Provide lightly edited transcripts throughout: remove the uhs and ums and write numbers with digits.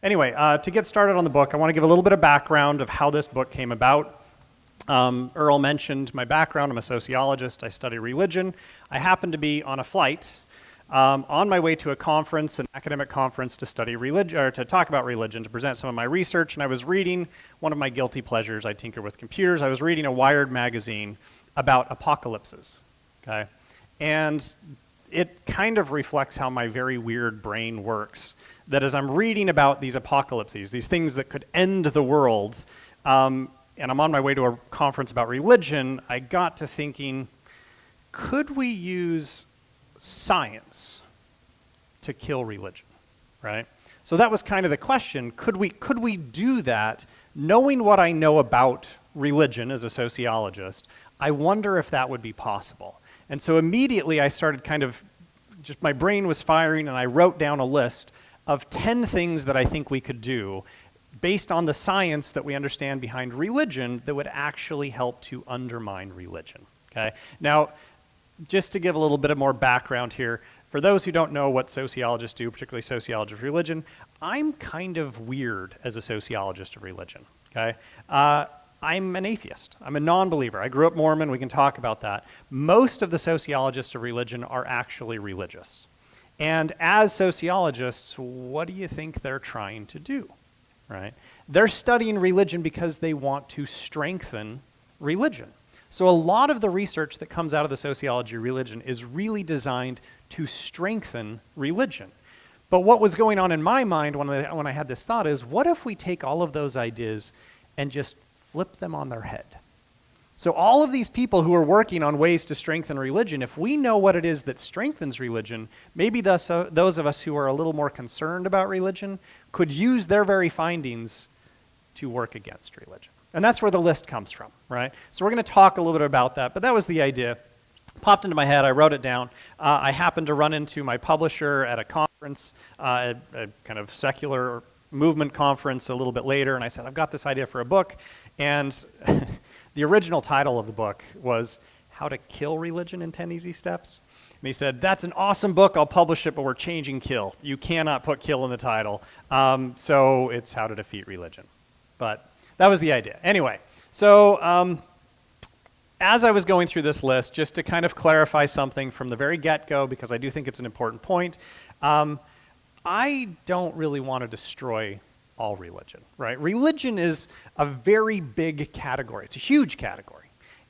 Anyway, to get started on the book, I want to give a little bit of background of how this book came about. Earl mentioned my background. I'm a sociologist. I study religion. I happened to be on a flight on my way to a conference, an academic conference, to study religion, or to talk about religion, to present some of my research. And I was reading one of my guilty pleasures. I tinker with computers. I was reading a Wired magazine about apocalypses. Okay, and it kind of reflects how my very weird brain works. That as I'm reading about these apocalypses, these things that could end the world, and I'm on my way to a conference about religion, I got to thinking, could we use science to kill religion, right? So that was kind of the question. Could we do that, knowing what I know about religion as a sociologist? I wonder if that would be possible. And so immediately I started just my brain was firing, and I wrote down a list of 10 things that I think we could do based on the science that we understand behind religion that would actually help to undermine religion, okay? Now, just to give a little bit of more background here, for those who don't know what sociologists do, particularly sociology of religion, I'm kind of weird as a sociologist of religion, okay? I'm an atheist. I'm a non-believer. I grew up Mormon. We can talk about that. Most of the sociologists of religion are actually religious. And as sociologists, what do you think they're trying to do, right? They're studying religion because they want to strengthen religion. So a lot of the research that comes out of the sociology of religion is really designed to strengthen religion. But what was going on in my mind when I had this thought is, what if we take all of those ideas and just flip them on their head? So all of these people who are working on ways to strengthen religion, if we know what it is that strengthens religion, maybe those of us who are a little more concerned about religion could use their very findings to work against religion. And that's where the list comes from, right? So we're going to talk a little bit about that, but that was the idea. Popped into my head, I wrote it down. I happened to run into my publisher at a conference, a kind of secular movement conference a little bit later, and I said, I've got this idea for a book, and the original title of the book was How to Kill Religion in 10 Easy Steps. And he said, that's an awesome book, I'll publish it, but we're changing kill. You cannot put kill in the title, so it's How to Defeat Religion. But that was the idea. Anyway, so as I was going through this list, just to kind of clarify something from the very get-go, because I do think it's an important point, I don't really want to destroy all religion, right? Religion is a very big category. It's a huge category.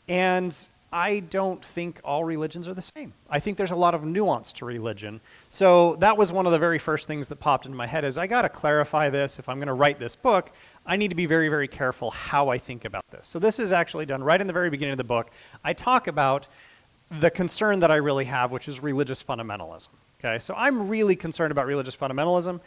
And I don't think all religions are the same. I think there's a lot of nuance to religion. So that was one of the very first things that popped into my head is I got to clarify this. If I'm going to write this book, I need to be very, very careful how I think about this. So this is actually done right in the very beginning of the book. I talk about the concern that I really have, which is religious fundamentalism. Okay, so I'm really concerned about religious fundamentalism.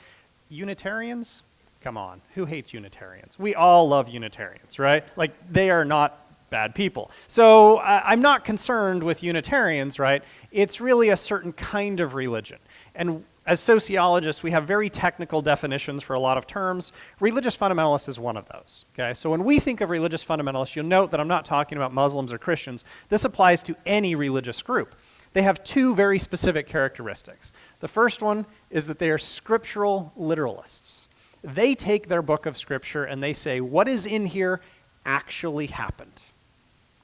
Unitarians? Come on, who hates Unitarians? We all love Unitarians, right? Like, they are not bad people. So I'm not concerned with Unitarians, right? It's really a certain kind of religion. And as sociologists, we have very technical definitions for a lot of terms. Religious fundamentalist is one of those, okay? So when we think of religious fundamentalists, you'll note that I'm not talking about Muslims or Christians. This applies to any religious group. They have two very specific characteristics. The first one is that they are scriptural literalists. They take their book of scripture and they say, what is in here actually happened.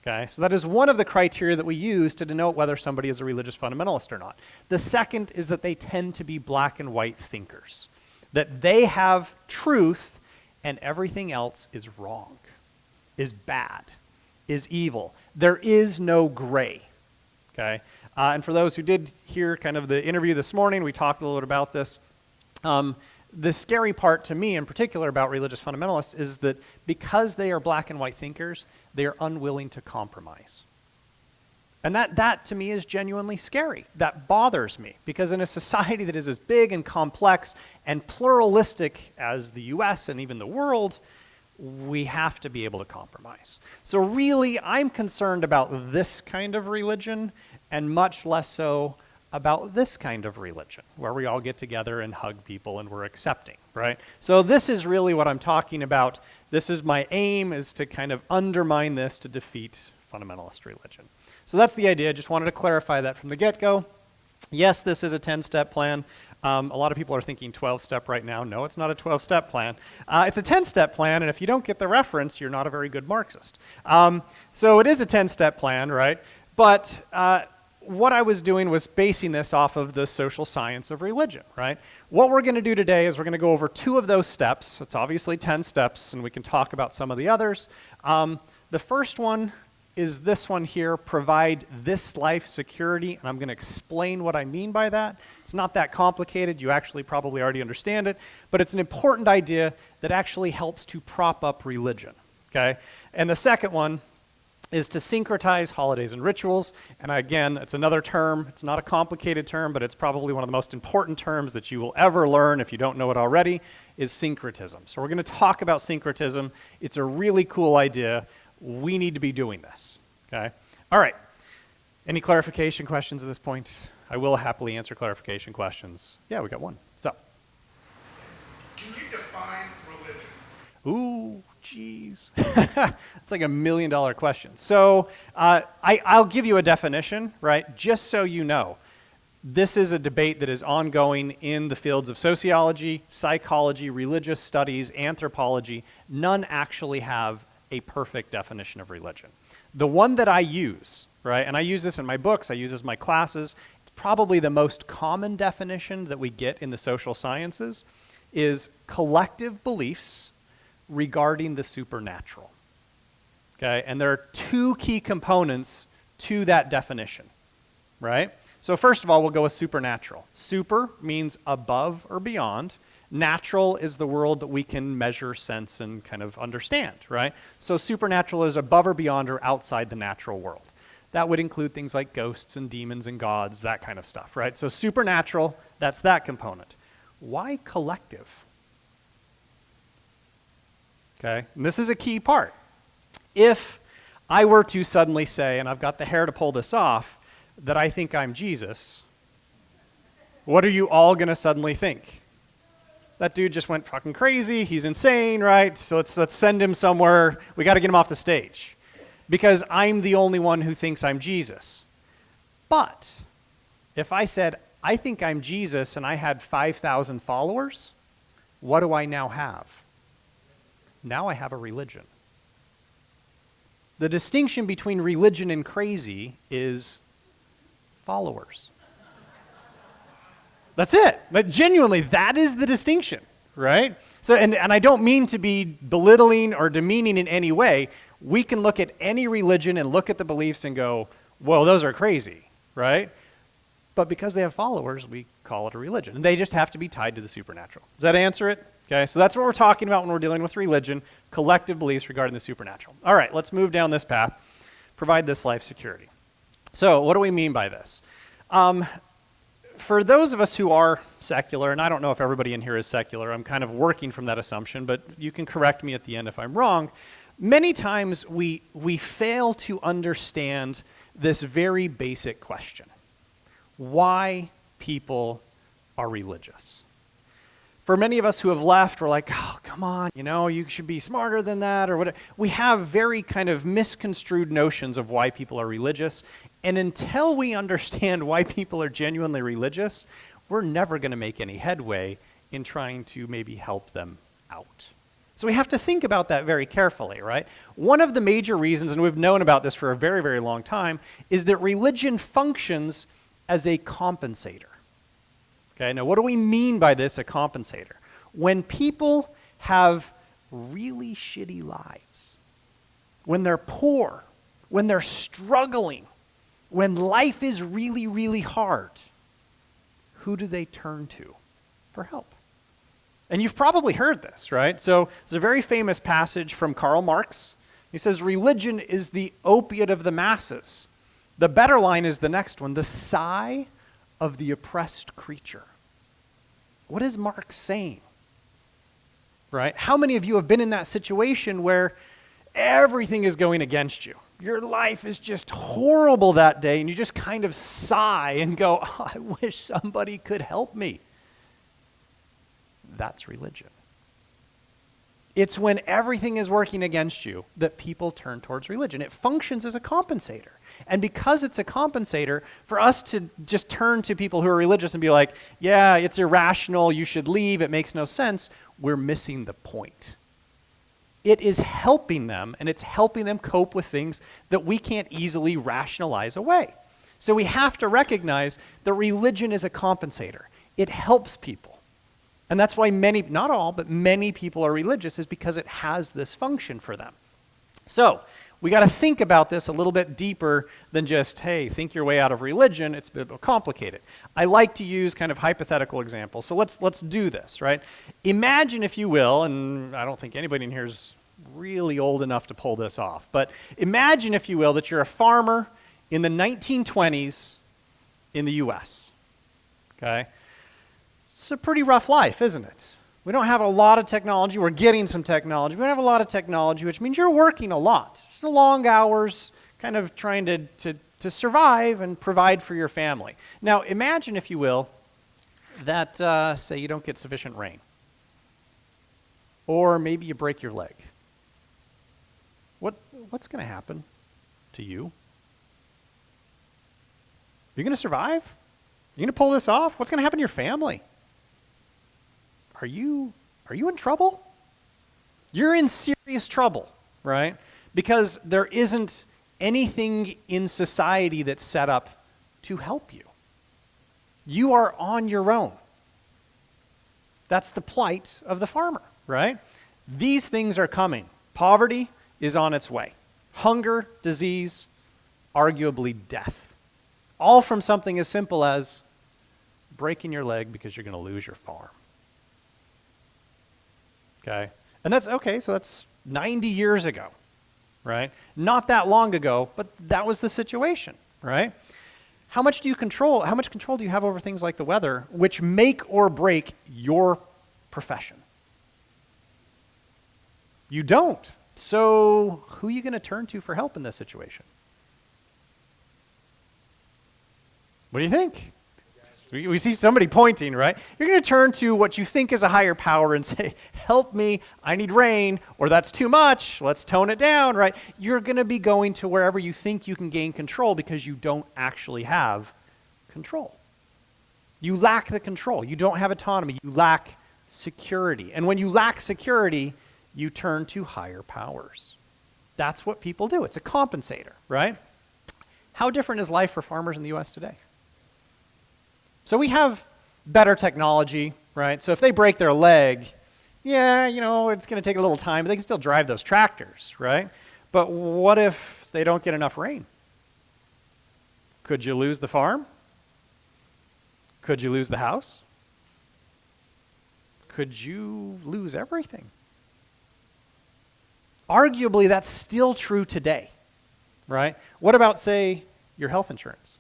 Okay, so that is one of the criteria that we use to denote whether somebody is a religious fundamentalist or not. The second is that they tend to be black and white thinkers. That they have truth and everything else is wrong, is bad, is evil. There is no gray. Okay, and for those who did hear kind of the interview this morning, we talked a little bit about this. The scary part to me in particular about religious fundamentalists is that because they are black and white thinkers, they are unwilling to compromise. And that to me is genuinely scary. That bothers me because in a society that is as big and complex and pluralistic as the US and even the world, we have to be able to compromise. So really, I'm concerned about this kind of religion and much less so about this kind of religion, where we all get together and hug people and we're accepting, right? So this is really what I'm talking about. This is my aim, is to kind of undermine this to defeat fundamentalist religion. So that's the idea. I just wanted to clarify that from the get-go. Yes, this is a 10-step plan. A lot of people are thinking 12-step right now. No, it's not a 12-step plan. It's a 10-step plan, and if you don't get the reference, you're not a very good Marxist. So it is a 10-step plan, right? But what I was doing was basing this off of the social science of religion, right? What we're going to do today is we're going to go over 2 of those steps. It's obviously 10 steps, and we can talk about some of the others. The first one is this one here, provide this life security, and I'm going to explain what I mean by that. It's not that complicated. You actually probably already understand it, but it's an important idea that actually helps to prop up religion, okay? And the second one is to syncretize holidays and rituals, and again, it's another term. It's not a complicated term, but it's probably one of the most important terms that you will ever learn if you don't know it already, is syncretism. So we're going to talk about syncretism. It's a really cool idea. We need to be doing this, okay? All right. Any clarification questions at this point? I will happily answer clarification questions. Yeah, we got one. What's up? Can you define religion? Ooh, geez. It's like $1 million question. So I'll give you a definition, right? Just so you know. This is a debate that is ongoing in the fields of sociology, psychology, religious studies, anthropology. None actually have a perfect definition of religion. The one that I use, right, and I use this in my books, I use this in my classes, it's probably the most common definition that we get in the social sciences, is collective beliefs regarding the supernatural. Okay, and there are 2 key components to that definition, right? So first of all, we'll go with supernatural. Super means above or beyond. Natural is the world that we can measure, sense, and kind of understand, right? So supernatural is above or beyond or outside the natural world. That would include things like ghosts and demons and gods, that kind of stuff, right? So supernatural, that's that component. Why collective? Okay, and this is a key part. If I were to suddenly say, and I've got the hair to pull this off, that I think I'm Jesus, what are you all going to suddenly think? That dude just went fucking crazy. He's insane, right? So let's send him somewhere. We got to get him off the stage because I'm the only one who thinks I'm Jesus. But if I said, I think I'm Jesus and I had 5,000 followers, what do I now have? Now I have a religion. The distinction between religion and crazy is followers. That's it. But genuinely, that is the distinction, right? So, and I don't mean to be belittling or demeaning in any way. We can look at any religion and look at the beliefs and go, whoa, those are crazy, right? But because they have followers, we call it a religion. And they just have to be tied to the supernatural. Does that answer it? Okay, so that's what we're talking about when we're dealing with religion, collective beliefs regarding the supernatural. All right, let's move down this path. Provide this life security. So what do we mean by this? For those of us who are secular, and I don't know if everybody in here is secular, I'm kind of working from that assumption, but you can correct me at the end if I'm wrong. Many times we fail to understand this very basic question. Why people are religious? For many of us who have left, we're like, oh, come on, you should be smarter than that, or whatever. We have very kind of misconstrued notions of why people are religious, and until we understand why people are genuinely religious, we're never going to make any headway in trying to maybe help them out. So we have to think about that very carefully, right? One of the major reasons, and we've known about this for a very, very long time, is that religion functions as a compensator. Okay, now what do we mean by this, a compensator? When people have really shitty lives, when they're poor, when they're struggling, when life is really, really hard, who do they turn to for help? And you've probably heard this, right? So it's a very famous passage from Karl Marx. He says, religion is the opiate of the masses. The better line is the next one, the sigh of the oppressed creature. What is Marx saying? Right? How many of you have been in that situation where everything is going against you? Your life is just horrible that day, and you just kind of sigh and go, oh, I wish somebody could help me. That's religion. It's when everything is working against you that people turn towards religion. It functions as a compensator. And because it's a compensator, for us to just turn to people who are religious and be like, yeah, it's irrational, you should leave, it makes no sense, we're missing the point. It is helping them, and it's helping them cope with things that we can't easily rationalize away. So we have to recognize that religion is a compensator. It helps people. And that's why many, not all, but many people are religious, is because it has this function for them. So we got to think about this a little bit deeper than just, hey, think your way out of religion. It's a bit complicated. I like to use kind of hypothetical examples. So let's do this, right? Imagine, if you will, and I don't think anybody in here is really old enough to pull this off, but imagine, if you will, that you're a farmer in the 1920s in the US, okay? It's a pretty rough life, isn't it? We don't have a lot of technology. We're getting some technology. We don't have a lot of technology, which means you're working a lot. It's long hours, kind of trying to survive and provide for your family. Now, imagine, if you will, that, say, you don't get sufficient rain. Or maybe you break your leg. What's going to happen to you? You're going to survive? You're going to pull this off? What's going to happen to your family? Are you in trouble? You're in serious trouble, right? Because there isn't anything in society that's set up to help you. You are on your own. That's the plight of the farmer, right? These things are coming. Poverty is on its way. Hunger, disease, arguably death. All from something as simple as breaking your leg because you're going to lose your farm. Okay? And that's okay, so that's 90 years ago, right? Not that long ago, but that was the situation, right? How much control do you have over things like the weather, which make or break your profession? You don't. So who are you going to turn to for help in this situation? What do you think? We see somebody pointing, right? You're going to turn to what you think is a higher power and say, help me, I need rain, or that's too much, let's tone it down, right? You're going to be going to wherever you think you can gain control because you don't actually have control. You lack the control. You don't have autonomy. You lack security. And when you lack security, you turn to higher powers. That's what people do. It's a compensator, right? How different is life for farmers in the U.S. today? So we have better technology, right? So if they break their leg, yeah, it's going to take a little time, but they can still drive those tractors, right? But what if they don't get enough rain? Could you lose the farm? Could you lose the house? Could you lose everything? Arguably, that's still true today, right? What about, say, your health insurance?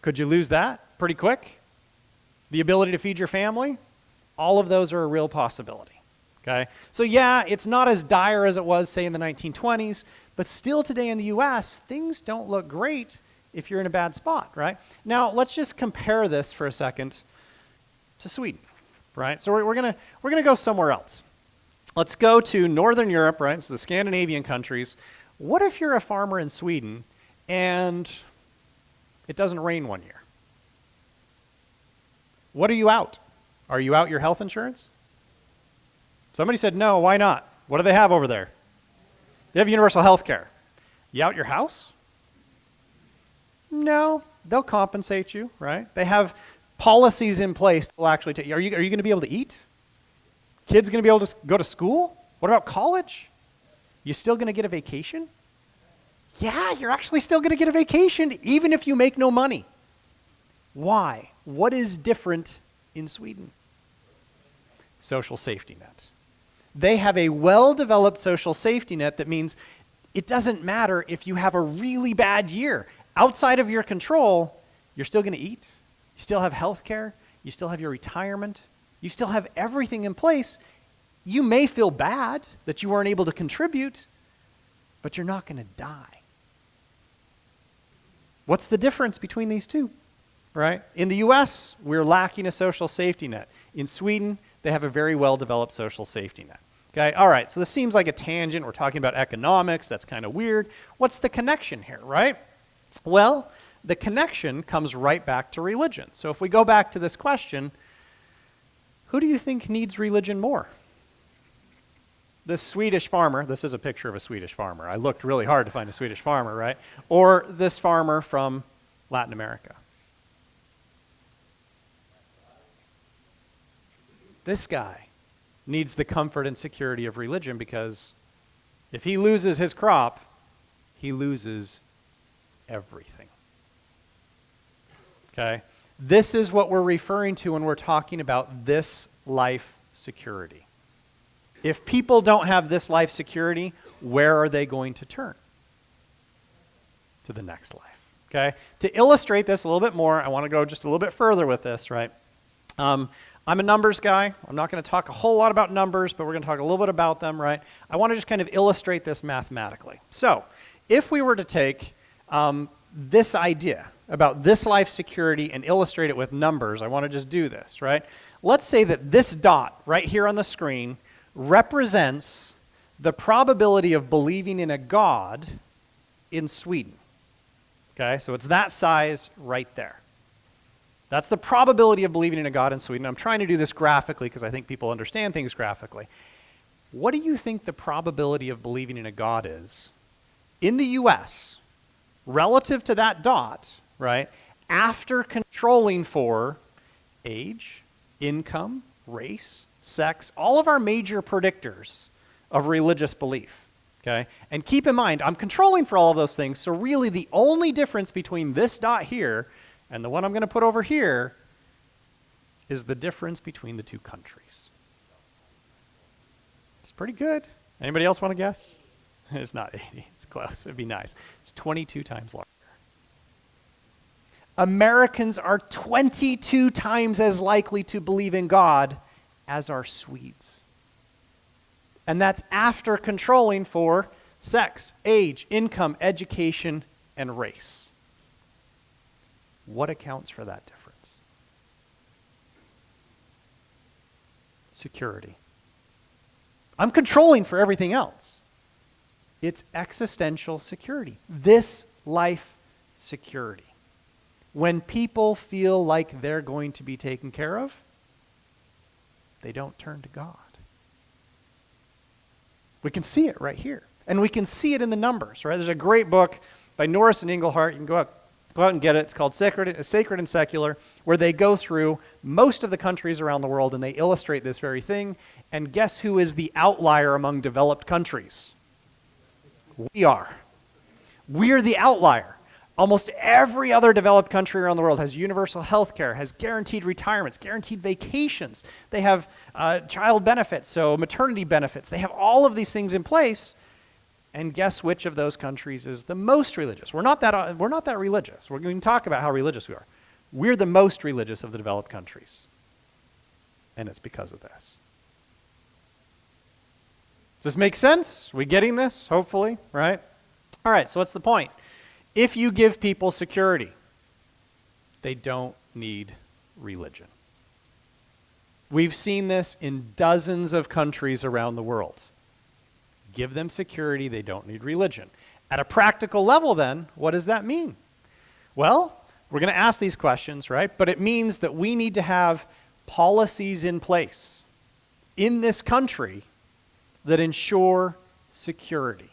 Could you lose that pretty quick? The ability to feed your family? All of those are a real possibility, okay? So yeah, it's not as dire as it was, say, in the 1920s, but still today in the U.S., things don't look great if you're in a bad spot, right? Now, let's just compare this for a second to Sweden, right? So we're gonna go somewhere else. Let's go to Northern Europe, right? So the Scandinavian countries. What if you're a farmer in Sweden and it doesn't rain one year? What are you out? Are you out your health insurance? Somebody said no, why not? What do they have over there? They have universal health care. You out your house? No, they'll compensate you, right? They have policies in place that will actually take you. Are you going to be able to eat? Kids going to be able to go to school? What about college? You still going to get a vacation? Yeah, you're actually still going to get a vacation even if you make no money. Why? What is different in Sweden? Social safety net. They have a well-developed social safety net that means it doesn't matter if you have a really bad year. Outside of your control, you're still going to eat. You still have health care. You still have your retirement. You still have everything in place. You may feel bad that you weren't able to contribute, but you're not going to die. What's the difference between these two, right? In the U.S., we're lacking a social safety net. In Sweden, they have a very well-developed social safety net. Okay, all right, so this seems like a tangent. We're talking about economics. That's kind of weird. What's the connection here, right? Well, the connection comes right back to religion. So if we go back to this question, who do you think needs religion more? The Swedish farmer, this is a picture of a Swedish farmer. I looked really hard to find a Swedish farmer, right? Or this farmer from Latin America. This guy needs the comfort and security of religion because if he loses his crop, he loses everything. Okay? This is what we're referring to when we're talking about this life security. If people don't have this life security, where are they going to turn? To the next life. Okay? To illustrate this a little bit more, I want to go just a little bit further with this, right? I'm a numbers guy. I'm not going to talk a whole lot about numbers, but we're going to talk a little bit about them, right? I want to just kind of illustrate this mathematically. So, if we were to take this idea about this life security and illustrate it with numbers, I want to just do this, right? Let's say that this dot right here on the screen represents the probability of believing in a God in Sweden. Okay, so it's that size right there. That's the probability of believing in a God in Sweden. I'm trying to do this graphically because I think people understand things graphically. What do you think the probability of believing in a God is in the US relative to that dot, right, after controlling for age, income, race, sex, all of our major predictors of religious belief? Okay? And keep in mind, I'm controlling for all of those things, so really the only difference between this dot here and the one I'm going to put over here is the difference between the two countries. It's pretty good. Anybody else want to guess? It's not 80. It's close. It'd be nice. It's 22 times larger. Americans are 22 times as likely to believe in God as are Swedes. And that's after controlling for sex, age, income, education, and race. What accounts for that difference? Security. I'm controlling for everything else. It's existential security. This life security. When people feel like they're going to be taken care of, they don't turn to God. We can see it right here. And we can see it in the numbers, right? There's a great book by Norris and Englehart. You can go out and get it. It's called Sacred and Secular, where they go through most of the countries around the world and they illustrate this very thing. And guess who is the outlier among developed countries? We are. We're the outlier. Almost every other developed country around the world has universal health care, has guaranteed retirements, guaranteed vacations. They have child benefits, so maternity benefits. They have all of these things in place. And guess which of those countries is the most religious? We're not that religious. We're going to talk about how religious we are. We're the most religious of the developed countries. And it's because of this. Does this make sense? Are we getting this? Hopefully, right? All right, so what's the point? If you give people security, they don't need religion. We've seen this in dozens of countries around the world. Give them security, they don't need religion. At a practical level then, what does that mean? Well, we're going to ask these questions, right? But it means that we need to have policies in place in this country that ensure security.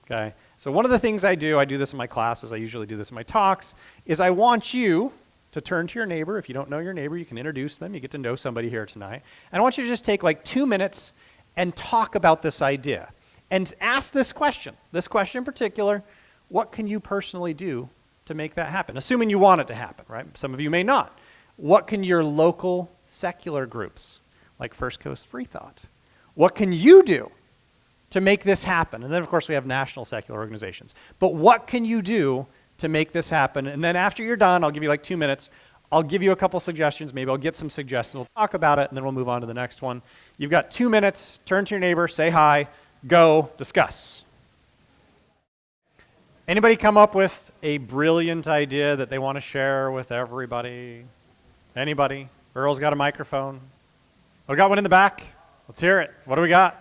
Okay? So one of the things I do this in my classes, I usually do this in my talks, is I want you to turn to your neighbor. If you don't know your neighbor, you can introduce them. You get to know somebody here tonight. And I want you to just take like 2 minutes and talk about this idea. And ask this question in particular, what can you personally do to make that happen? Assuming you want it to happen, right? Some of you may not. What can your local secular groups, like First Coast Free Thought, what can you do to make this happen? And then, of course, we have national secular organizations. But what can you do to make this happen? And then after you're done, I'll give you like 2 minutes. I'll give you a couple suggestions. Maybe I'll get some suggestions. We'll talk about it, and then we'll move on to the next one. You've got 2 minutes. Turn to your neighbor, say hi, go, discuss. Anybody come up with a brilliant idea that they want to share with everybody? Anybody? Earl's got a microphone. We got one in the back. Let's hear it. What do we got?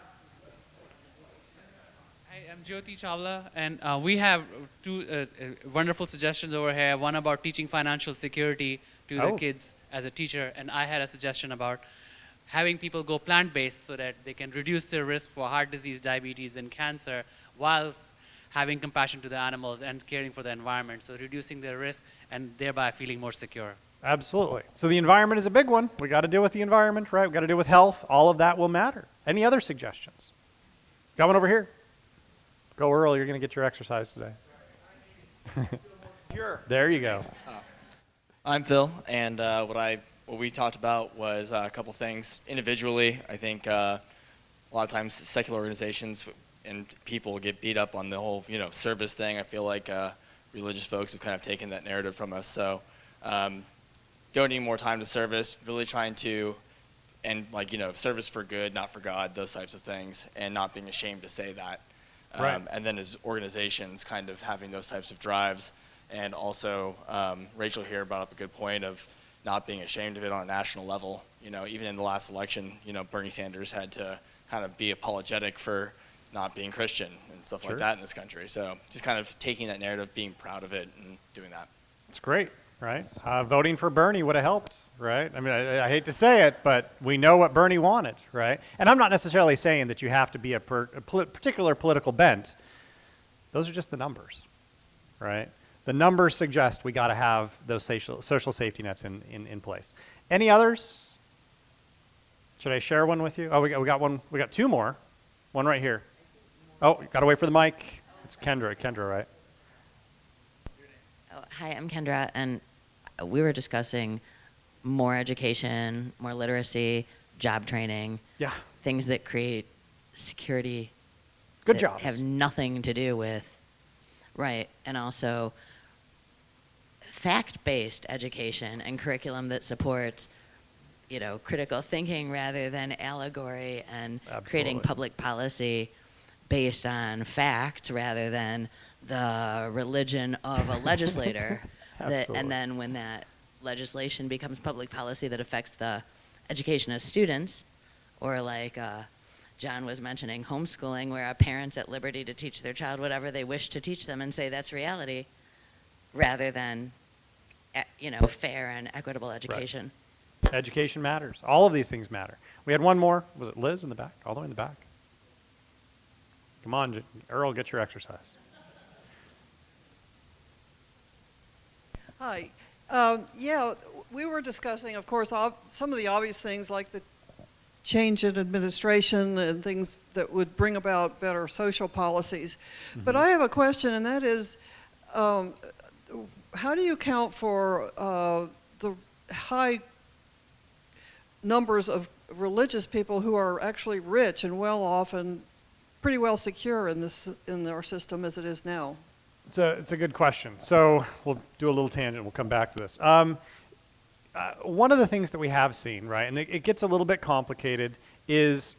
Hi, I'm Jyoti Chawla, and we have two wonderful suggestions over here. One about teaching financial security to the kids as a teacher, and I had a suggestion about having people go plant-based so that they can reduce their risk for heart disease, diabetes, and cancer while having compassion to the animals and caring for the environment. So reducing their risk and thereby feeling more secure. Absolutely. So the environment is a big one. We got to deal with the environment, right? We got to deal with health. All of that will matter. Any other suggestions? Got one over here. Go, Earl. You're going to get your exercise today. There you go. I'm Phil, and what we talked about was a couple things. Individually, I think a lot of times secular organizations and people get beat up on the whole, service thing. I feel like religious folks have kind of taken that narrative from us. So donating more time to service, really trying to, and service for good, not for God, those types of things, and not being ashamed to say that. Right. And then as organizations kind of having those types of drives. And also, Rachel here brought up a good point of not being ashamed of it on a national level. Even in the last election, Bernie Sanders had to kind of be apologetic for not being Christian and stuff like that in this country. So just kind of taking that narrative, being proud of it, and doing that. It's great, right? Voting for Bernie would have helped, right? I mean, I hate to say it, but we know what Bernie wanted, right? And I'm not necessarily saying that you have to be a particular political bent. Those are just the numbers, right? The numbers suggest we got to have those social safety nets in place. Any others? Should I share one with you? Oh, we got one. We got two more. One right here. Oh, got to wait for the mic. It's Kendra. Kendra, right? Oh, hi, I'm Kendra, and we were discussing more education, more literacy, job training. Yeah. Things that create security. Good that jobs. Have nothing to do with, right, and also fact-based education and curriculum that supports, critical thinking rather than allegory, and creating public policy based on facts rather than the religion of a legislator. And then when that legislation becomes public policy that affects the education of students, or like John was mentioning homeschooling, where a parent's at liberty to teach their child whatever they wish to teach them and say that's reality, rather than fair and equitable education. Right. Education matters. All of these things matter. We had one more. Was it Liz in the back? All the way in the back. Come on, Earl, get your exercise. Hi. We were discussing, of course, some of the obvious things like the change in administration and things that would bring about better social policies. Mm-hmm. But I have a question, and that is, how do you account for the high numbers of religious people who are actually rich and well off and pretty well secure in our system as it is now? It's a good question. So we'll do a little tangent. We'll come back to this. One of the things that we have seen, right, and it gets a little bit complicated, is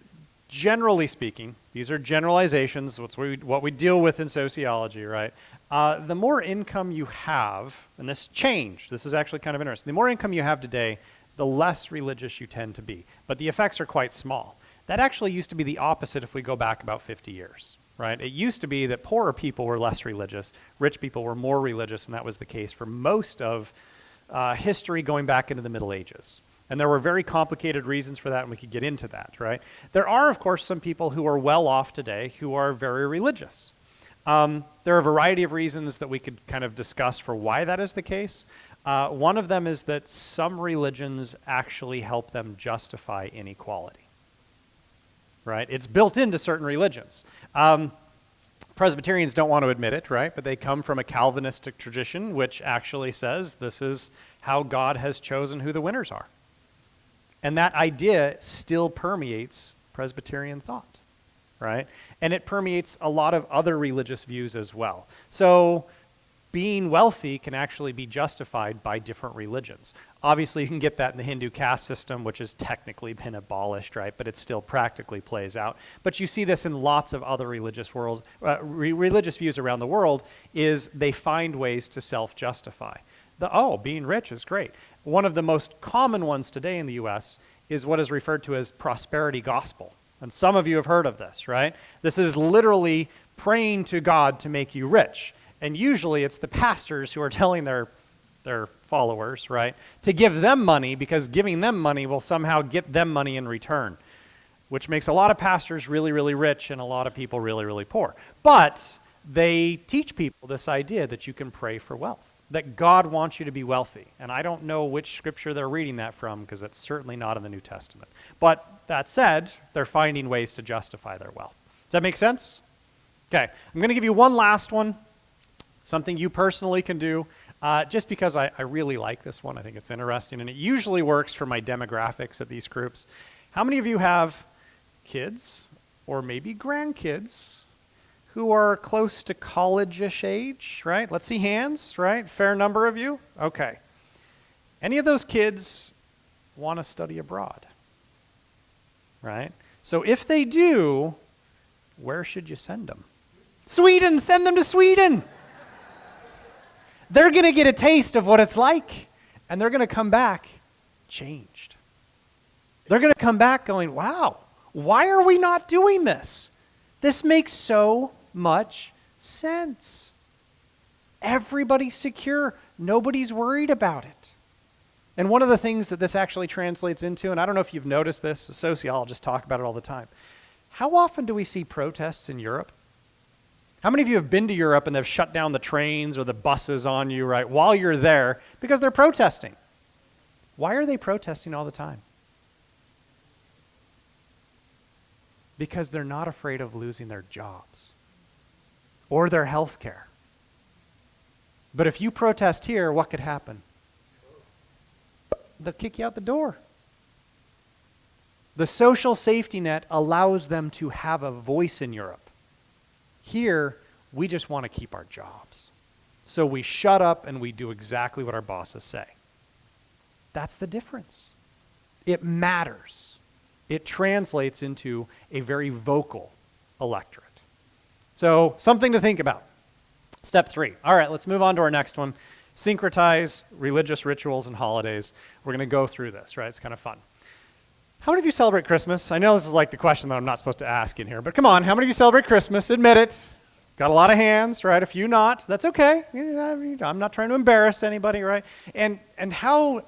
generally speaking, these are generalizations, what we deal with in sociology, right? The more income you have, and this changed, this is actually kind of interesting, the more income you have today, the less religious you tend to be. But the effects are quite small. That actually used to be the opposite if we go back about 50 years, right? It used to be that poorer people were less religious, rich people were more religious, and that was the case for most of history going back into the Middle Ages. And there were very complicated reasons for that, and we could get into that, right? There are, of course, some people who are well off today who are very religious. There are a variety of reasons that we could kind of discuss for why that is the case. One of them is that some religions actually help them justify inequality, right? It's built into certain religions. Presbyterians don't want to admit it, right? But they come from a Calvinistic tradition, which actually says this is how God has chosen who the winners are. And that idea still permeates Presbyterian thought, right? And it permeates a lot of other religious views as well. So being wealthy can actually be justified by different religions. Obviously, you can get that in the Hindu caste system, which has technically been abolished, right? But it still practically plays out. But you see this in lots of other religious religious views around the world, is they find ways to self-justify. Being rich is great. One of the most common ones today in the U.S. is what is referred to as prosperity gospel. And some of you have heard of this, right? This is literally praying to God to make you rich. And usually it's the pastors who are telling their followers, right, to give them money because giving them money will somehow get them money in return, which makes a lot of pastors really, really rich and a lot of people really, really poor. But they teach people this idea that you can pray for wealth, that God wants you to be wealthy. And I don't know which scripture they're reading that from because it's certainly not in the New Testament. But that said, they're finding ways to justify their wealth. Does that make sense? Okay, I'm going to give you one last one, something you personally can do, just because I really like this one. I think it's interesting, and it usually works for my demographics at these groups. How many of you have kids or maybe grandkids who are close to college-ish age, right? Let's see hands, right? Fair number of you? Okay. Any of those kids want to study abroad, right? So if they do, where should you send them? Sweden! Send them to Sweden! They're going to get a taste of what it's like, and they're going to come back changed. They're going to come back going, wow, why are we not doing this? This makes so much sense. Everybody's secure. Nobody's worried about it. And one of the things that this actually translates into, and I don't know if you've noticed this, sociologists talk about it all the time. How often do we see protests in Europe? How many of you have been to Europe and they've shut down the trains or the buses on you, right, while you're there because they're protesting? Why are they protesting all the time? Because they're not afraid of losing their jobs or their health care. But if you protest here, what could happen? They'll kick you out the door. The social safety net allows them to have a voice in Europe. Here, we just want to keep our jobs. So we shut up and we do exactly what our bosses say. That's the difference. It matters. It translates into a very vocal electorate. So something to think about. Step 3. All right, let's move on to our next one. Syncretize religious rituals and holidays. We're going to go through this, right? It's kind of fun. How many of you celebrate Christmas? I know this is like the question that I'm not supposed to ask in here, but come on, how many of you celebrate Christmas? Admit it. Got a lot of hands, right? A few not. That's okay. I'm not trying to embarrass anybody, right? And how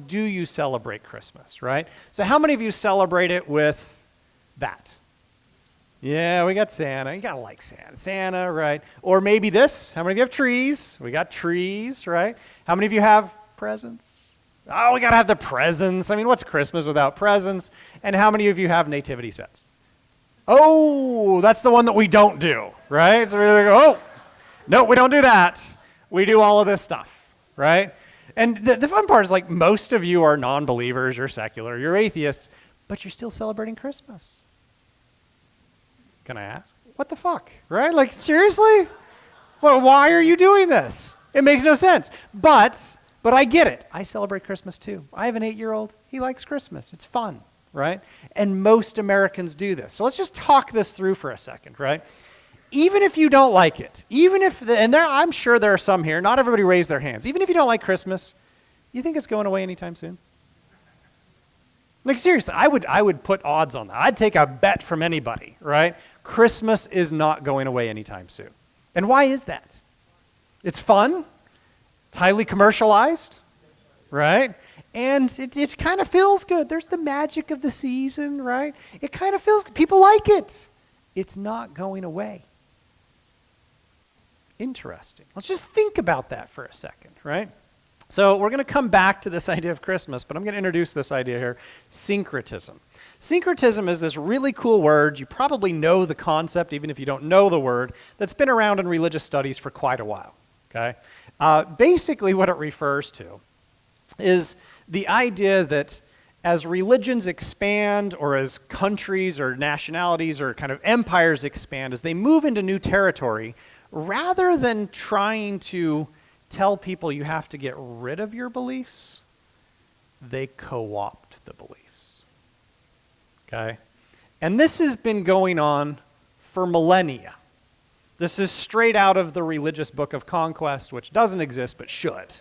do you celebrate Christmas, right? So how many of you celebrate it with that? Yeah, we got Santa. You gotta like Santa. Santa, right? Or maybe this. How many of you have trees? We got trees, right? How many of you have presents? Oh, we got to have the presents. I mean, what's Christmas without presents? And how many of you have nativity sets? Oh, that's the one that we don't do, right? So we're like, oh, no, we don't do that. We do all of this stuff, right? And the fun part is like most of you are non-believers, you're secular, you're atheists, but you're still celebrating Christmas. Can I ask? What the fuck, right? Like, seriously? Well, why are you doing this? It makes no sense. But I get it. I celebrate Christmas too. I have an 8-year-old. He likes Christmas. It's fun, right? And most Americans do this. So let's just talk this through for a second, right? Even if you don't like it, I'm sure there are some here, not everybody raised their hands. Even if you don't like Christmas, you think it's going away anytime soon? Like seriously, I would put odds on that. I'd take a bet from anybody, right? Christmas is not going away anytime soon. And why is that? It's fun. It's highly commercialized, right? And it kind of feels good. There's the magic of the season, right? It kind of feels, people like it. It's not going away. Interesting. Let's just think about that for a second, right? So we're going to come back to this idea of Christmas, but I'm going to introduce this idea here, syncretism. Syncretism is this really cool word. You probably know the concept, even if you don't know the word, that's been around in religious studies for quite a while, okay? Basically what it refers to is the idea that as religions expand or as countries or nationalities or kind of empires expand, as they move into new territory, rather than trying to tell people you have to get rid of your beliefs, they co-opt the beliefs, okay? And this has been going on for millennia. This is straight out of the religious book of Conquest, which doesn't exist but should,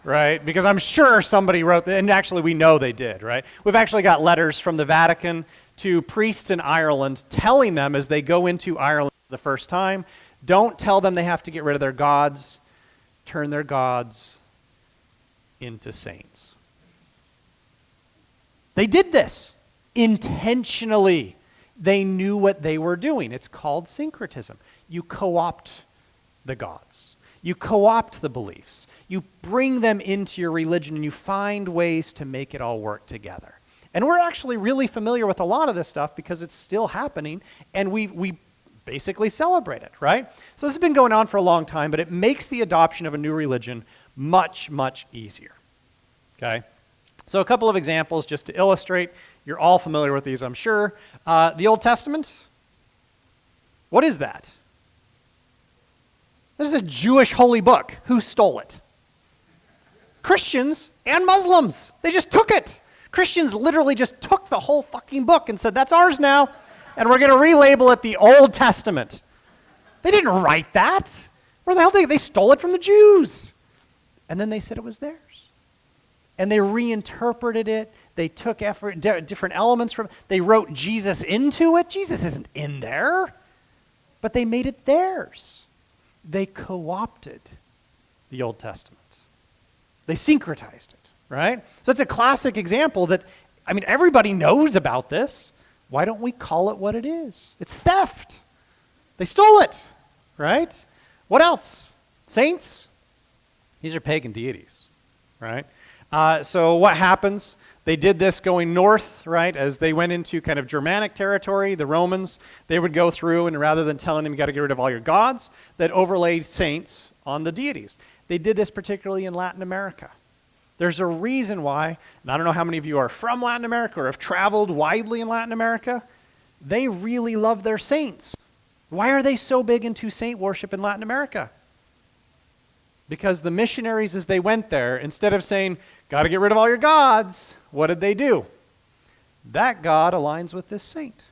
right? Because I'm sure somebody wrote that, and actually we know they did, right? We've actually got letters from the Vatican to priests in Ireland telling them as they go into Ireland for the first time, don't tell them they have to get rid of their gods, turn their gods into saints. They did this intentionally. They knew what they were doing. It's called syncretism. You co-opt the gods. You co-opt the beliefs. You bring them into your religion and you find ways to make it all work together. And we're actually really familiar with a lot of this stuff because it's still happening and we basically celebrate it, right? So this has been going on for a long time, but it makes the adoption of a new religion much, much easier, okay? So a couple of examples just to illustrate. You're all familiar with these, I'm sure. The Old Testament, what is that? This is a Jewish holy book. Who stole it? Christians and Muslims. They just took it. Christians literally just took the whole fucking book and said, that's ours now, and we're going to relabel it the Old Testament. They didn't write that. Where the hell they stole it from the Jews. And then they said it was theirs. And they reinterpreted it. They took different elements from it. They wrote Jesus into it. Jesus isn't in there. But they made it theirs. They co-opted the Old Testament. They syncretized it, right? So it's a classic example that, I mean, everybody knows about this. Why don't we call it what it is? It's theft. They stole it, right? What else? Saints? These are pagan deities, right? So what happens? They did this going north, right? As they went into kind of Germanic territory, the Romans, they would go through and rather than telling them you got to get rid of all your gods, that overlaid saints on the deities. They did this particularly in Latin America. There's a reason why, and I don't know how many of you are from Latin America or have traveled widely in Latin America, they really love their saints. Why are they so big into saint worship in Latin America? Because the missionaries, as they went there, instead of saying, got to get rid of all your gods, what did they do? That god aligns with this saint.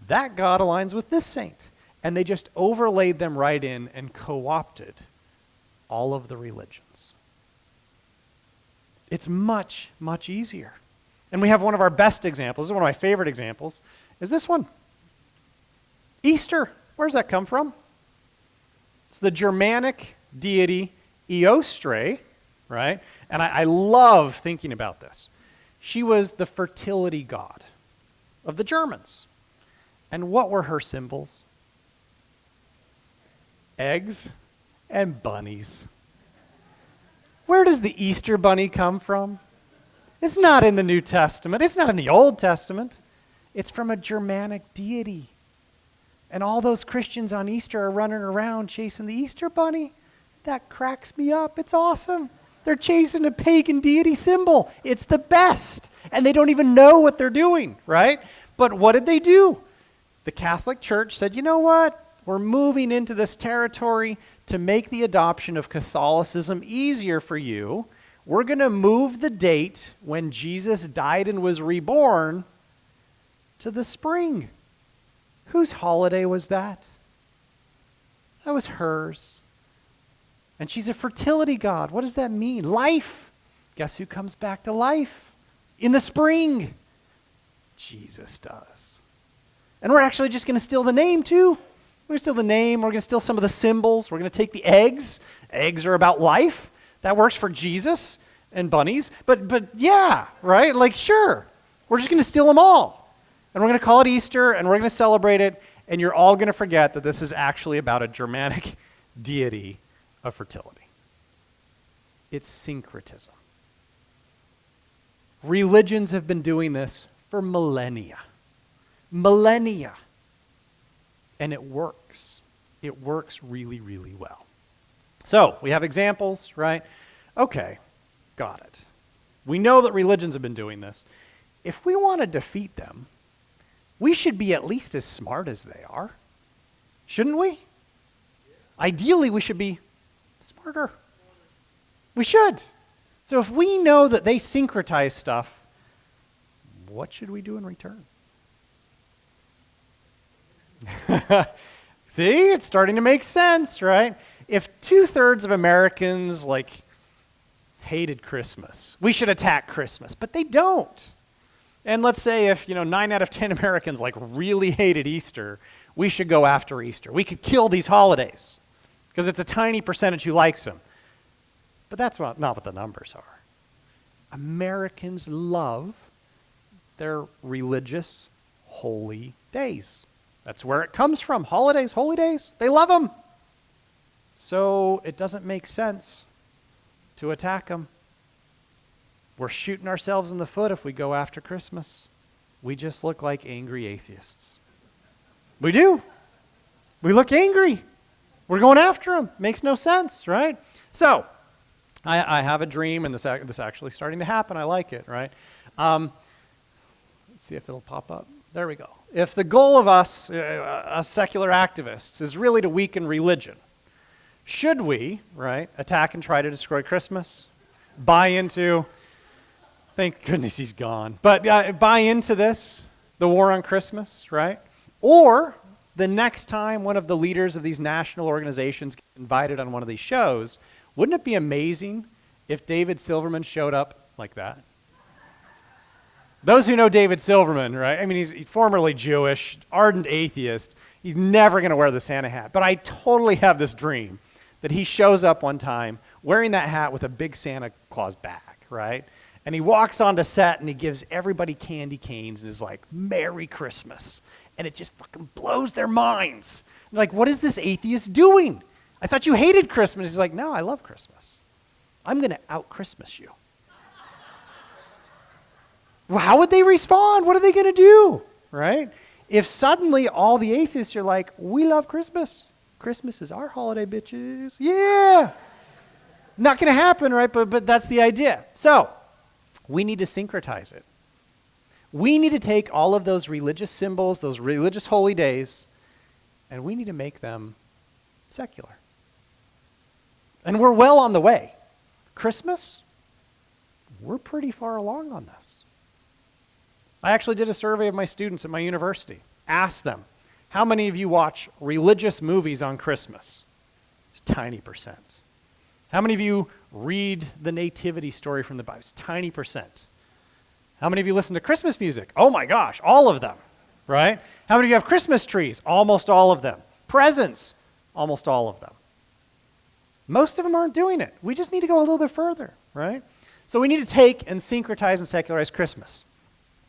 That god aligns with this saint. And they just overlaid them right in and co-opted all of the religions. It's much, much easier. And we have one of our best examples, this is one of my favorite examples, is this one. Easter. Where does that come from? It's the Germanic deity Eostre, right? And I love thinking about this. She was the fertility god of the Germans. And what were her symbols? Eggs and bunnies. Where does the Easter bunny come from? It's not in the New Testament. It's not in the Old Testament. It's from a Germanic deity. And all those Christians on Easter are running around chasing the Easter bunny. That cracks me up. It's awesome. They're chasing a pagan deity symbol. It's the best. And they don't even know what they're doing, right? But what did they do? The Catholic Church said, you know what? We're moving into this territory to make the adoption of Catholicism easier for you. We're going to move the date when Jesus died and was reborn to the spring. Whose holiday was that? That was hers. And she's a fertility god. What does that mean? Life. Guess who comes back to life? In the spring. Jesus does. And we're actually just going to steal the name too. We're going to steal the name. We're going to steal some of the symbols. We're going to take the eggs. Eggs are about life. That works for Jesus and bunnies. But yeah, right? Like, sure. We're just going to steal them all. And we're going to call it Easter, and we're going to celebrate it, and you're all going to forget that this is actually about a Germanic deity of fertility. It's syncretism. Religions have been doing this for millennia. Millennia. And it works. It works really, really well. So, we have examples, right? Okay, got it. We know that religions have been doing this. If we want to defeat them, we should be at least as smart as they are. Shouldn't we? Ideally, we should be smarter. We should. So if we know that they syncretize stuff, what should we do in return? See, it's starting to make sense, right? If 2/3 of Americans hated Christmas. We should attack Christmas, but they don't. And let's say if, 9 out of 10 Americans like really hated Easter, we should go after Easter. We could kill these holidays because it's a tiny percentage who likes them. But that's not what the numbers are. Americans love their religious holy days. That's where it comes from. Holidays, holy days, they love them. So it doesn't make sense to attack them. We're shooting ourselves in the foot if we go after Christmas. We just look like angry atheists. We do. We look angry. We're going after them. Makes no sense, right? So, I have a dream, and this actually starting to happen. I like it, right? Let's see if it'll pop up. There we go. If the goal of us secular activists, is really to weaken religion, should we, right, attack and try to destroy Christmas? Buy into, thank goodness he's gone, but buy into this, the war on Christmas, right? Or the next time one of the leaders of these national organizations gets invited on one of these shows, wouldn't it be amazing if David Silverman showed up like that? Those who know David Silverman, right? I mean, he's formerly Jewish, ardent atheist. He's never going to wear the Santa hat. But I totally have this dream that he shows up one time wearing that hat with a big Santa Claus bag, right? And he walks onto set and he gives everybody candy canes and is like, "Merry Christmas." And it just fucking blows their minds. They're like, what is this atheist doing? I thought you hated Christmas. He's like, no, I love Christmas. I'm going to out-Christmas you. Well, how would they respond? What are they going to do, right? If suddenly all the atheists are like, we love Christmas. Christmas is our holiday, bitches. Yeah. Not going to happen, right? But that's the idea. So we need to syncretize it. We need to take all of those religious symbols, those religious holy days, and we need to make them secular. And we're well on the way. Christmas, we're pretty far along on this. I actually did a survey of my students at my university. Asked them, how many of you watch religious movies on Christmas? It's a tiny percent. How many of you read the nativity story from the Bible? It's a tiny percent. How many of you listen to Christmas music? Oh my gosh, all of them, right? How many of you have Christmas trees? Almost all of them. Presents? Almost all of them. Most of them aren't doing it. We just need to go a little bit further, right? So we need to take and syncretize and secularize Christmas.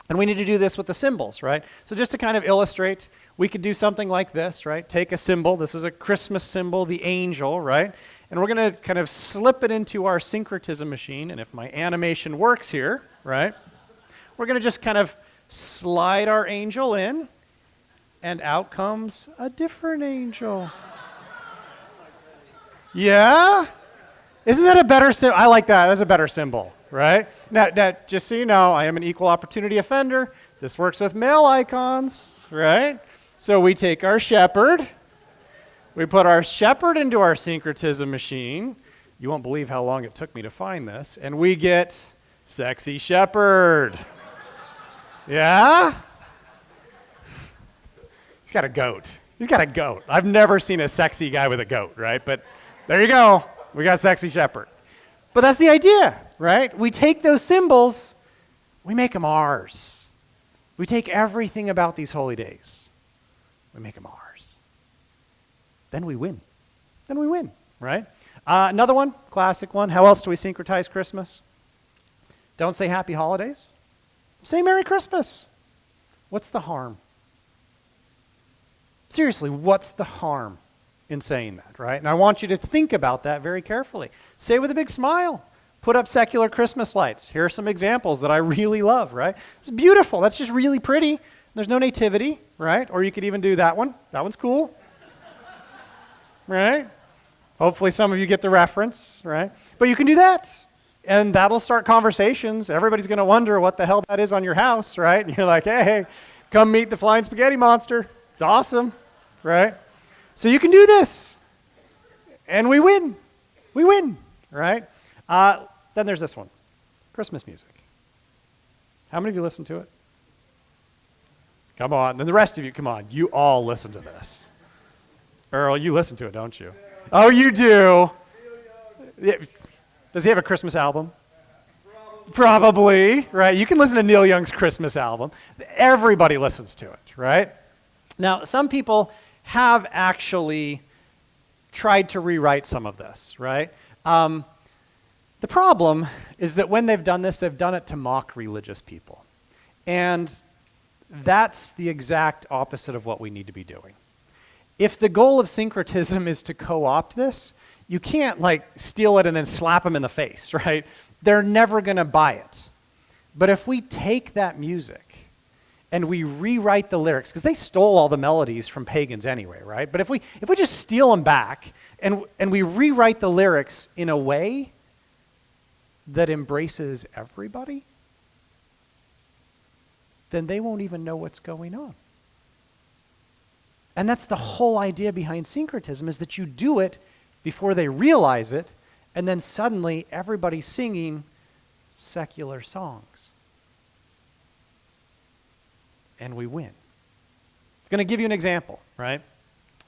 And we need to do this with the symbols, right? So just to kind of illustrate, we could do something like this, right? Take a symbol. This is a Christmas symbol, the angel, right? And we're going to kind of slip it into our syncretism machine. And if my animation works here, right? We're going to just kind of slide our angel in, and out comes a different angel. Yeah? Isn't that a better symbol? I like that. That's a better symbol, right? Now, just so you know, I am an equal opportunity offender. This works with male icons, right? So we take our shepherd. We put our shepherd into our syncretism machine. You won't believe how long it took me to find this. And we get sexy shepherd. Yeah? He's got a goat. He's got a goat. I've never seen a sexy guy with a goat, right? But there you go. We got sexy shepherd. But that's the idea, right? We take those symbols, we make them ours. We take everything about these holy days, we make them ours. Then we win. Then we win, right? Another one, classic one. How else do we syncretize Christmas? Don't say happy holidays. Say Merry Christmas. What's the harm? Seriously, what's the harm in saying that, right? And I want you to think about that very carefully. Say it with a big smile. Put up secular Christmas lights. Here are some examples that I really love, right? It's beautiful. That's just really pretty. There's no nativity, right? Or you could even do that one. That one's cool. Right? Hopefully some of you get the reference, right? But you can do that. And that'll start conversations. Everybody's going to wonder what the hell that is on your house, right? And you're like, hey, come meet the flying spaghetti monster. It's awesome, right? So you can do this. And we win. We win, right? Then there's this one, Christmas music. How many of you listen to it? Come on. Then the rest of you, come on. You all listen to this. Earl, you listen to it, don't you? Oh, you do. Does he have a Christmas album? Probably, right? You can listen to Neil Young's Christmas album. Everybody listens to it, right? Now, some people have actually tried to rewrite some of this, right? The problem is that when they've done this, they've done it to mock religious people. And that's the exact opposite of what we need to be doing. If the goal of syncretism is to co-opt this, you can't steal it and then slap them in the face, right? They're never going to buy it. But if we take that music and we rewrite the lyrics, because they stole all the melodies from pagans anyway, right? But if we just steal them back and we rewrite the lyrics in a way that embraces everybody, then they won't even know what's going on. And that's the whole idea behind syncretism, is that you do it before they realize it, and then suddenly everybody's singing secular songs. And we win. I'm going to give you an example, right?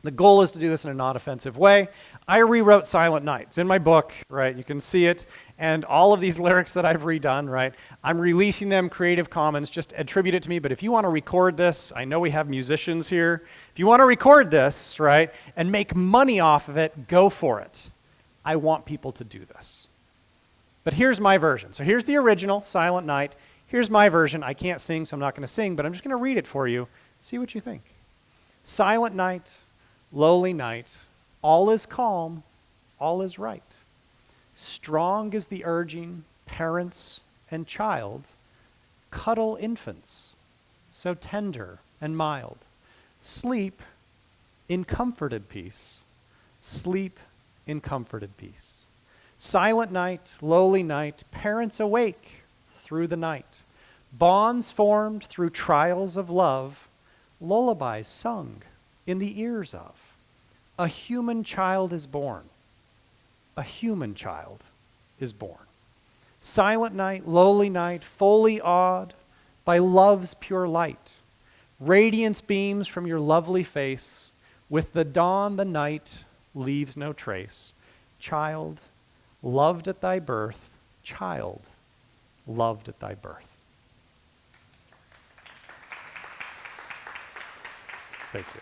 The goal is to do this in a non-offensive way. I rewrote Silent Night. It's in my book, right? You can see it. And all of these lyrics that I've redone, right? I'm releasing them Creative Commons. Just attribute it to me. But if you want to record this, I know we have musicians here. If you want to record this, right, and make money off of it, go for it. I want people to do this. But here's my version. So here's the original, Silent Night. Here's my version. I can't sing, so I'm not going to sing, but I'm just going to read it for you. See what you think. Silent night, lowly night, all is calm, all is right. Strong is the urging, parents and child, cuddle infants, so tender and mild. Sleep in comforted peace, sleep in comforted peace. Silent night, lowly night, parents awake through the night. Bonds formed through trials of love, lullabies sung in the ears of. A human child is born. A human child is born. Silent night, lowly night, fully awed by love's pure light. Radiance beams from your lovely face. With the dawn, the night leaves no trace. Child, loved at thy birth. Child, loved at thy birth. Thank you.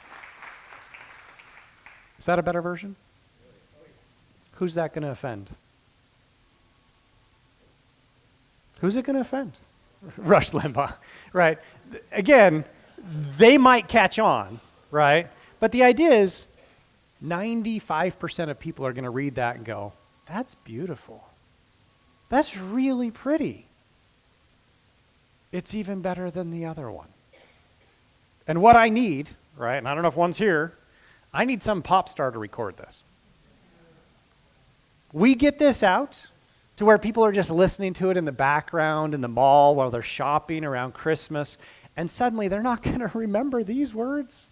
Is that a better version? Who's that going to offend? Who's it going to offend? Rush Limbaugh, right? Again, they might catch on, right? But the idea is 95% of people are going to read that and go, that's beautiful. That's really pretty. It's even better than the other one. And what I need, right, and I don't know if one's here, I need some pop star to record this. We get this out to where people are just listening to it in the background in the mall while they're shopping around Christmas, and suddenly they're not going to remember these words.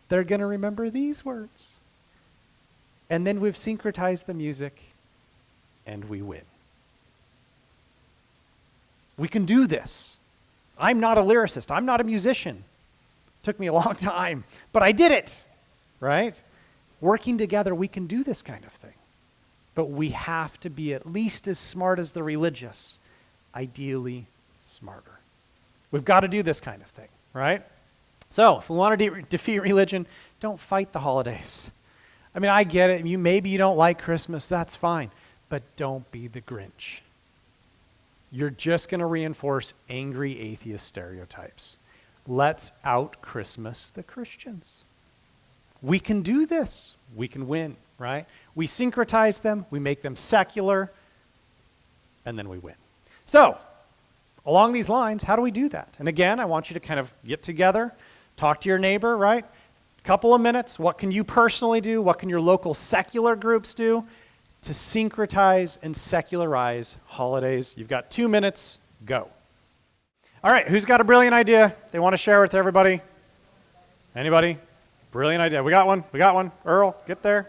They're going to remember these words. And then we've syncretized the music, and we win. We can do this. I'm not a lyricist. I'm not a musician. Took me a long time, but I did it, right? Working together, we can do this kind of thing. But we have to be at least as smart as the religious, ideally smarter. We've got to do this kind of thing, right? So if we want to defeat religion, don't fight the holidays. I mean, I get it. Maybe you don't like Christmas. That's fine. But don't be the Grinch. You're just going to reinforce angry atheist stereotypes. Let's out-Christmas the Christians. We can do this. We can win, right? We syncretize them, we make them secular, and then we win. So, along these lines, how do we do that? And again, I want you to kind of get together, talk to your neighbor, right? Couple of minutes. What can you personally do? What can your local secular groups do to syncretize and secularize holidays? You've got 2 minutes. Go. All right, who's got a brilliant idea they want to share with everybody? Anybody? Brilliant idea. We got one. We got one. Earl, get there.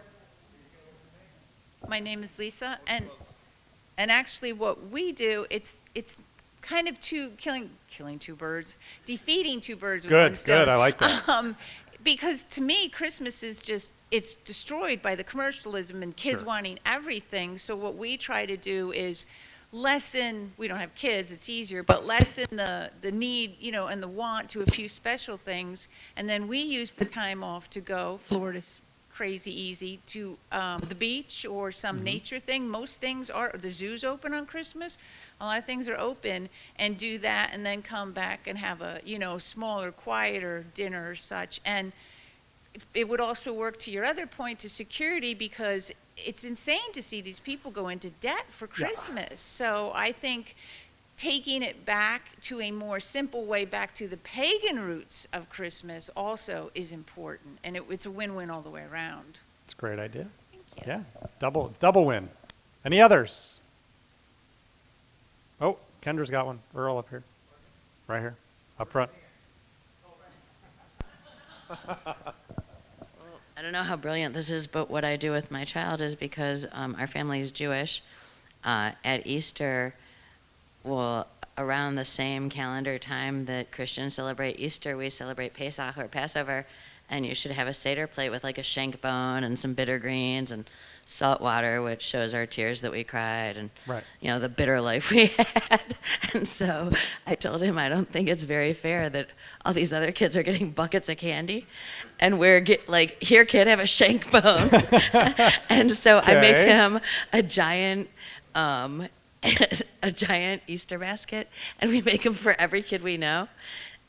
My name is Lisa, and actually what we do, it's kind of killing two birds, defeating two birds with one stone. Good, I like that. because to me, Christmas is just, it's destroyed by the commercialism and kids Sure. wanting everything. So what we try to do is lessen, we don't have kids, it's easier, but lessen the need, and the want to a few special things. And then we use the time off to go, Florida's crazy easy, to the beach or some nature thing. Most things are, the zoo's open on Christmas. A lot of things are open, and do that, and then come back and have a, smaller, quieter dinner or such. And it would also work to your other point, to security, because it's insane to see these people go into debt for Christmas. So I think taking it back to a more simple way, back to the pagan roots of Christmas, also is important, and it's a win-win all the way around. It's a great idea. Thank you. Yeah, double win. Any others? Oh, Kendra's got one. Earl up here. Right here. Up front. I don't know how brilliant this is, but what I do with my child is, because our family is Jewish, at Easter, well, around the same calendar time that Christians celebrate Easter, we celebrate Pesach or Passover, and you should have a Seder plate with like a shank bone and some bitter greens and salt water, which shows our tears that we cried and Right. the bitter life we had. And so I told him, I don't think it's very fair that all these other kids are getting buckets of candy and we're like, here kid, have a shank bone. And so I make Okay. him a giant Easter basket, and we make them for every kid we know.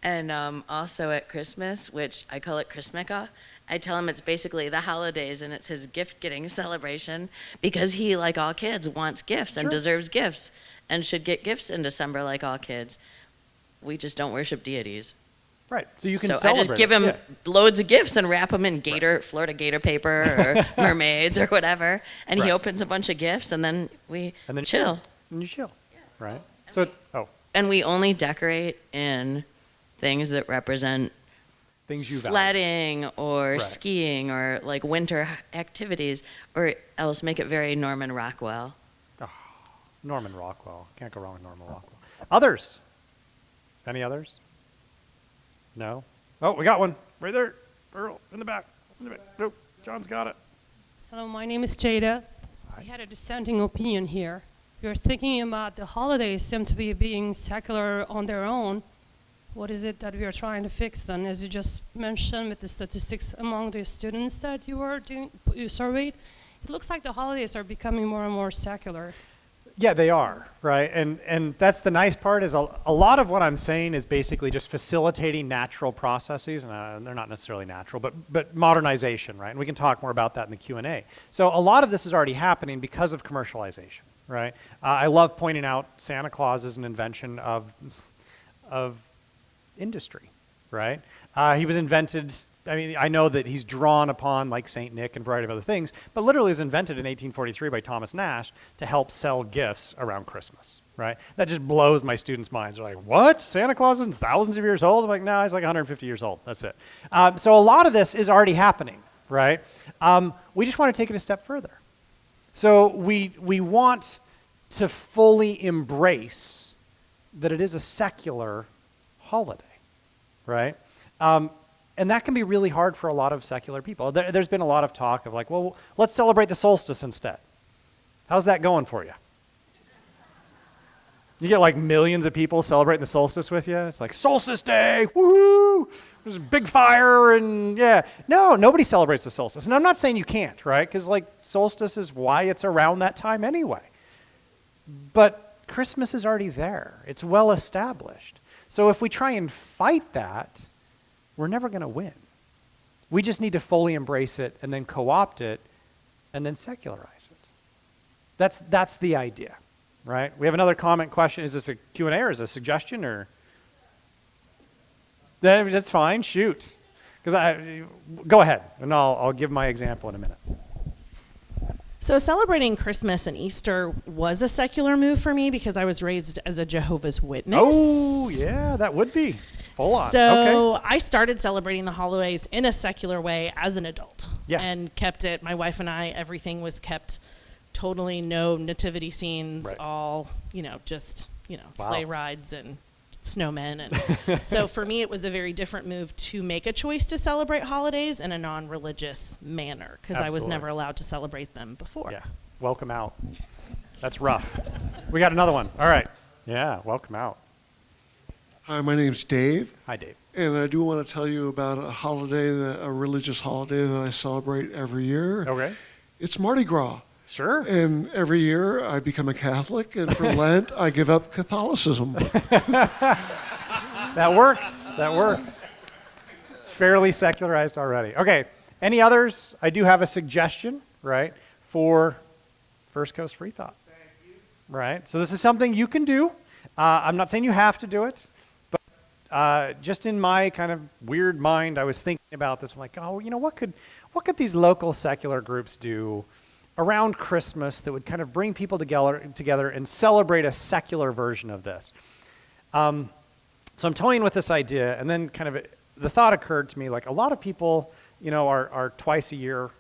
And also at Christmas, which I call it Christmaka, I tell him it's basically the holidays and it's his gift-getting celebration, because he, like all kids, wants gifts and Sure. deserves gifts and should get gifts in December like all kids. We just don't worship deities. Right. So you can So I celebrate just give it. him Yeah. loads of gifts and wrap them in Florida gator paper or mermaids or whatever, and Right. he opens a bunch of gifts, and then we And then chill. And you chill. Right. So, And we only decorate in things that represent things you value. sledding or Right. skiing or like winter activities, or else make it very Norman Rockwell. Norman Rockwell. Can't go wrong with Norman Rockwell. Others? Any others? No? Oh, we got one right there. Earl, in the back. Oh, John's got it. Hello, my name is Jada. I had a dissenting opinion here. You're thinking about the holidays seem to be being secular on their own. What is it that we are trying to fix then? As you just mentioned with the statistics among the students that you surveyed, it looks like the holidays are becoming more and more secular. Yeah, they are, right? And that's the nice part, is a lot of what I'm saying is basically just facilitating natural processes, and they're not necessarily natural, but modernization, right? And we can talk more about that in the Q&A. So a lot of this is already happening because of commercialization, right? I love pointing out Santa Claus is an invention of industry, right? He was invented, I know that he's drawn upon like St. Nick and a variety of other things, but literally was invented in 1843 by Thomas Nash to help sell gifts around Christmas, right? That just blows my students' minds. They're like, what? Santa Claus is thousands of years old? I'm like, no, he's like 150 years old. That's it. So a lot of this is already happening, right? We just want to take it a step further. So we want to fully embrace that it is a secular holiday, right? And that can be really hard for a lot of secular people. There's been a lot of talk of like, well, let's celebrate the solstice instead. How's that going for you? You get like millions of people celebrating the solstice with you. It's like, solstice day, woohoo! There's a big fire and yeah. No, nobody celebrates the solstice. And I'm not saying you can't, right? Because like solstice is why it's around that time anyway. But Christmas is already there. It's well established. So if we try and fight that, we're never going to win. We just need to fully embrace it and then co-opt it and then secularize it. That's the idea, right? We have another comment question. Is this a Q&A or is it a suggestion or? That's fine. Shoot. Go ahead and I'll give my example in a minute. So celebrating Christmas and Easter was a secular move for me because I was raised as a Jehovah's Witness. Oh, yeah, that would be. Full on. So Okay. I started celebrating the holidays in a secular way as an adult. Yeah. And kept it, my wife and I, everything was kept totally no nativity scenes, Right. all, just, Wow. sleigh rides and snowmen. And so for me, it was a very different move to make a choice to celebrate holidays in a non-religious manner, because I was Absolutely. never allowed to celebrate them before. Yeah, welcome out. That's rough. We got another one. All right. Yeah, welcome out. Hi, my name's Dave, Hi, Dave. and I do want to tell you about a holiday, a religious holiday that I celebrate every year. Okay. It's Mardi Gras. Sure. And every year I become a Catholic, and for Lent I give up Catholicism. That works. That works. It's fairly secularized already. Okay. Any others? I do have a suggestion, right, for First Coast Free Thought. Thank you. Right. So this is something you can do. I'm not saying you have to do it, but just in my kind of weird mind, I was thinking about this. I'm like, oh, you know, what could these local secular groups do around Christmas that would kind of bring people together and celebrate a secular version of this? So I'm toying with this idea, and then kind of the thought occurred to me, like a lot of people, you know, are twice a year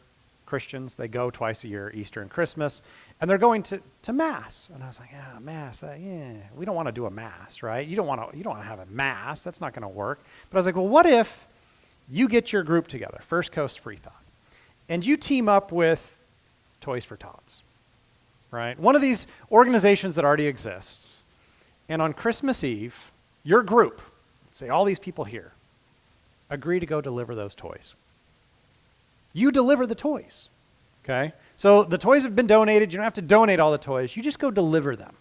Christians. They go twice a year, Easter and Christmas, and they're going to Mass. And I was like, yeah, Mass, we don't want to do a Mass, right? You don't want to have a Mass. That's not going to work. But I was like, well, what if you get your group together, First Coast Free Thought, and you team up with Toys for Tots, right? One of these organizations that already exists, and on Christmas Eve, your group, say all these people here, agree to go deliver those toys. You deliver the toys, okay? So the toys have been donated. You don't have to donate all the toys. You just go deliver them.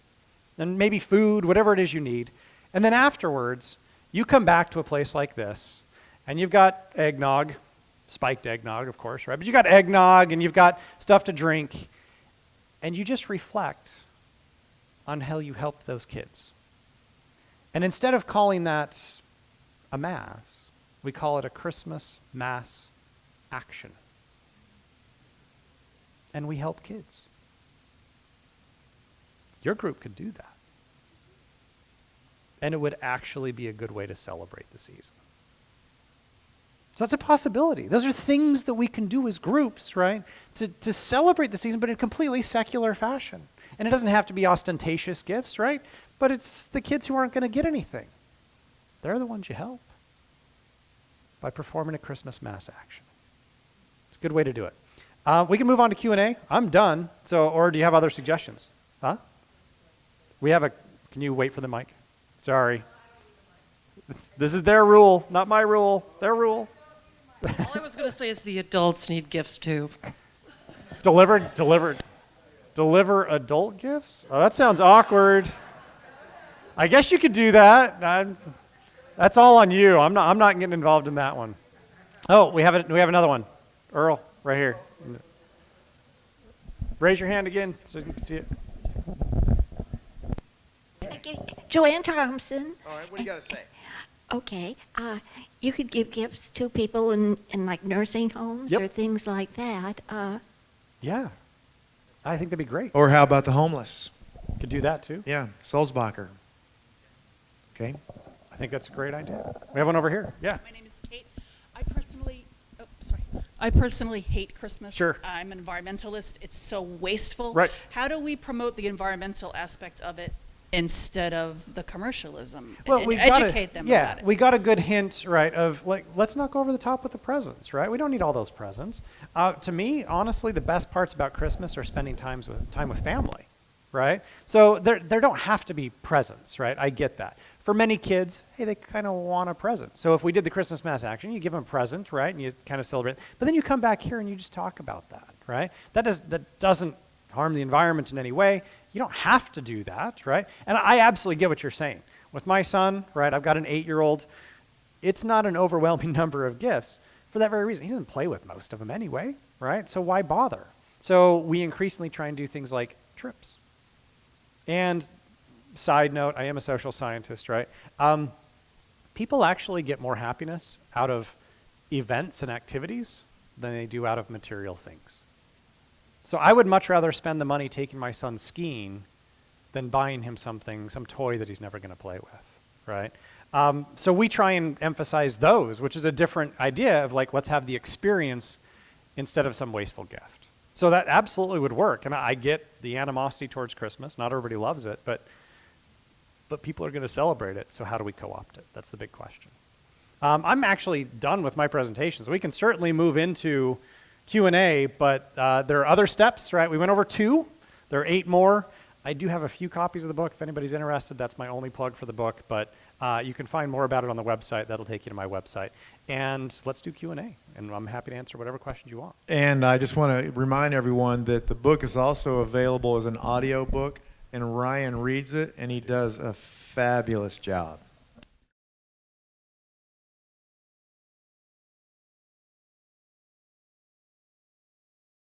And maybe food, whatever it is you need. And then afterwards, you come back to a place like this, and you've got eggnog, spiked eggnog, of course, right? But you got eggnog, and you've got stuff to drink, and you just reflect on how you helped those kids. And instead of calling that a Mass, we call it a Christmas Mass action. And we help kids. Your group could do that. And it would actually be a good way to celebrate the season. So that's a possibility. Those are things that we can do as groups, right? To celebrate the season, but in a completely secular fashion. And it doesn't have to be ostentatious gifts, right? But it's the kids who aren't going to get anything. They're the ones you help by performing a Christmas Mass action. It's a good way to do it. We can move on to Q&A. I'm done. So, or do you have other suggestions? Huh? Can you wait for the mic? Sorry. This is their rule, not my rule. Their rule. All I was going to say is the adults need gifts too. Deliver adult gifts? Oh, that sounds awkward. I guess you could do that. That's all on you. I'm not getting involved in that one. Oh, we have another one. Earl, right here. Raise your hand again so you can see it. Joanne Thompson. All right, what do you got to say? Okay, you could give gifts to people in like nursing homes Yep. or things like that. Yeah. I think that'd be great. Or how about the homeless? Could do that too. Yeah, Sulzbacher. Okay. I think that's a great idea. We have one over here. Yeah. My name is Kate. I personally hate Christmas. Sure. I'm an environmentalist. It's so wasteful. Right. How do we promote the environmental aspect of it instead of the commercialism? Well, and we educate them about it. we got a good hint, right, of like, let's not go over the top with the presents, right? We don't need all those presents. To me, honestly, the best parts about Christmas are spending time with family, right? So there don't have to be presents, right? I get that. For many kids, hey, they kind of want a present. So if we did the Christmas Mass action, you give them a present, right, and you kind of celebrate. But then you come back here and you just talk about that, right? That doesn't harm the environment in any way. You don't have to do that, right? And I absolutely get what you're saying. With my son, right, I've got an 8-year-old. It's not an overwhelming number of gifts for that very reason. He doesn't play with most of them anyway, right? So why bother? So we increasingly try and do things like trips. And side note, I am a social scientist, right? People actually get more happiness out of events and activities than they do out of material things. So I would much rather spend the money taking my son skiing than buying him some toy that he's never going to play with, right? So we try and emphasize those, which is a different idea of like, let's have the experience instead of some wasteful gift. So that absolutely would work. And I get the animosity towards Christmas. Not everybody loves it, but but people are going to celebrate it, so how do we co-opt it? That's the big question. I'm actually done with my presentation, so we can certainly move into Q&A, but there are other steps, right? We went over 2. There are 8 more. I do have a few copies of the book if anybody's interested. That's my only plug for the book, but you can find more about it on the website. That'll take you to my website. And let's do Q&A, and I'm happy to answer whatever questions you want. And I just want to remind everyone that the book is also available as an audio book, and Ryan reads it, and he does a fabulous job.